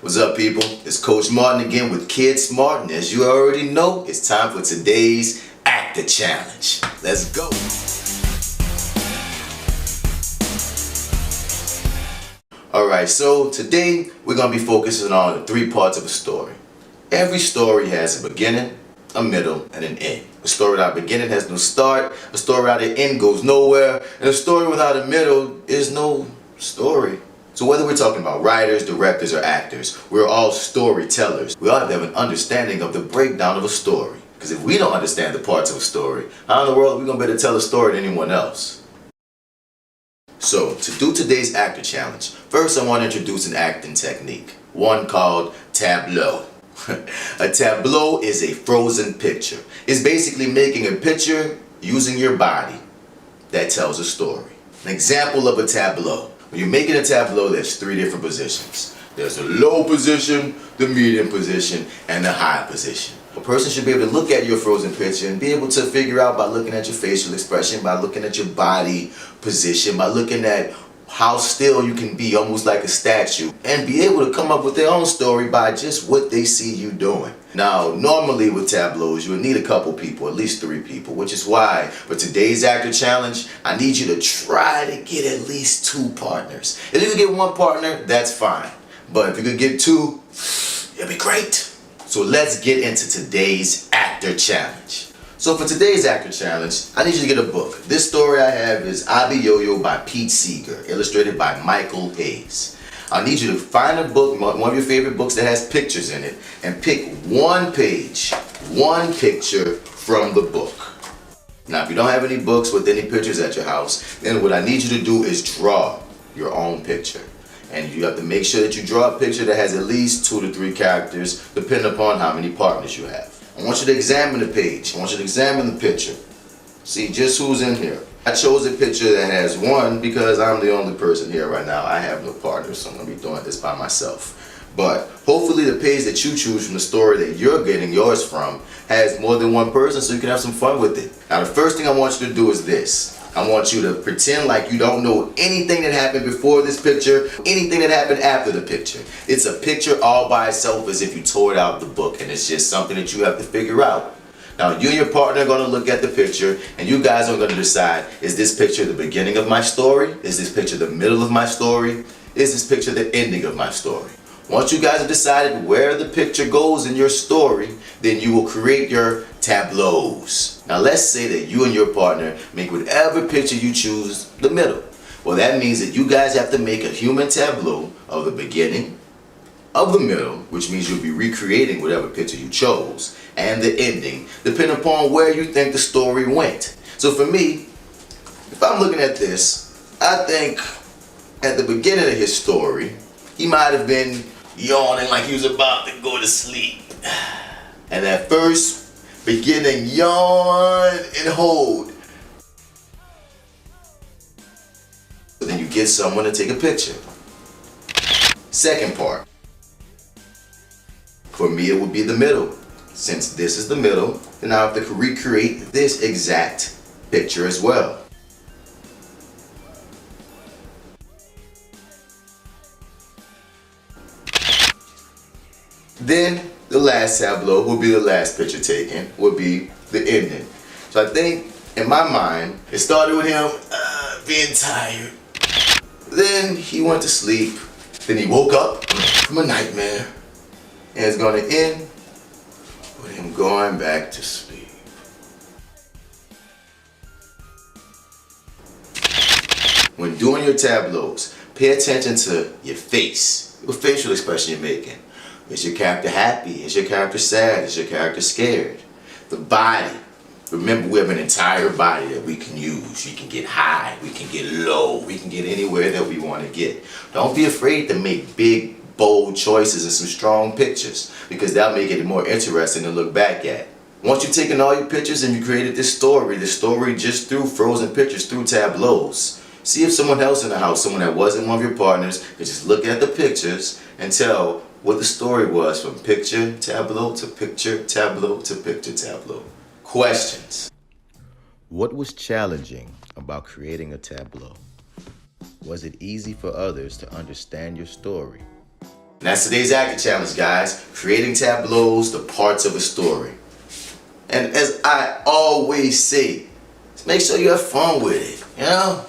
What's up, people? It's Coach Martin again with Kid Smart, and as you already know, it's time for today's Actor Challenge. Let's go! Alright, so today we're going to be focusing on the three parts of a story. Every story has a beginning, a middle, and an end. A story without a beginning has no start, a story without an end goes nowhere, and a story without a middle is no story. So whether we're talking about writers, directors, or actors, we're all storytellers. We all have to have an understanding of the breakdown of a story. Because if we don't understand the parts of a story, how in the world are we going to be able to tell a story to anyone else? So, to do today's actor challenge, first I want to introduce an acting technique, one called tableau. A tableau is a frozen picture. It's basically making a picture using your body that tells a story. An example of a tableau. When you're making a tableau, there's three different positions. There's the low position, the medium position, and the high position. A person should be able to look at your frozen picture and be able to figure out by looking at your facial expression, by looking at your body position, by looking at how still you can be, almost like a statue, and be able to come up with their own story by just what they see you doing. Now, normally with tableaus, you would need a couple people, at least 3 people, which is why for today's actor challenge, I need you to try to get at least 2 partners. If you could get 1 partner, that's fine. But if you could get 2, it'd be great. So let's get into today's actor challenge. So for today's actor challenge, I need you to get a book. This story I have is I Be Yo-Yo by Pete Seeger, illustrated by Michael Hayes. I need you to find a book, one of your favorite books that has pictures in it, and pick 1 page, 1 picture from the book. Now, if you don't have any books with any pictures at your house, then what I need you to do is draw your own picture. And you have to make sure that you draw a picture that has at least 2 to 3 characters, depending upon how many partners you have. I want you to examine the page. I want you to examine the picture. See just who's in here. I chose a picture that has 1 because I'm the only person here right now. I have no partner, so I'm going to be doing this by myself. But hopefully the page that you choose from the story that you're getting yours from has more than 1 person so you can have some fun with it. Now the first thing I want you to do is this. I want you to pretend like you don't know anything that happened before this picture, anything that happened after the picture. It's a picture all by itself as if you tore it out of the book, and it's just something that you have to figure out. Now you and your partner are going to look at the picture, and you guys are going to decide, is this picture the beginning of my story? Is this picture the middle of my story? Is this picture the ending of my story? Once you guys have decided where the picture goes in your story, then you will create your tableaus. Now let's say that you and your partner make whatever picture you choose the middle. Well, that means that you guys have to make a human tableau of the beginning, of the middle, which means you'll be recreating whatever picture you chose, and the ending, depending upon where you think the story went. So for me, if I'm looking at this, I think at the beginning of his story, he might have been yawning like he was about to go to sleep. And that first beginning yawn and hold. Then you get someone to take a picture. Second part. For me it would be the middle. Since this is the middle, then I have to recreate this exact picture as well. Then the last tableau will be the last picture taken, will be the ending. So I think in my mind, it started with him being tired. Then he went to sleep. Then he woke up from a nightmare. And it's going to end with him going back to sleep. When doing your tableaus, pay attention to your face, what facial expression you're making. Is your character happy? Is your character sad? Is your character scared? The body. Remember, we have an entire body that we can use. We can get high, we can get low, we can get anywhere that we want to get. Don't be afraid to make big, bold choices and some strong pictures, because that'll make it more interesting to look back at. Once you've taken all your pictures and you created this story just through frozen pictures, through tableaus, see if someone else in the house, someone that wasn't one of your partners, could just look at the pictures and tell what the story was from picture tableau to picture tableau to picture tableau. Questions. What was challenging about creating a tableau? Was it easy for others to understand your story? And that's today's acting challenge, guys. Creating tableaus, the parts of a story. And as I always say, make sure you have fun with it, you know?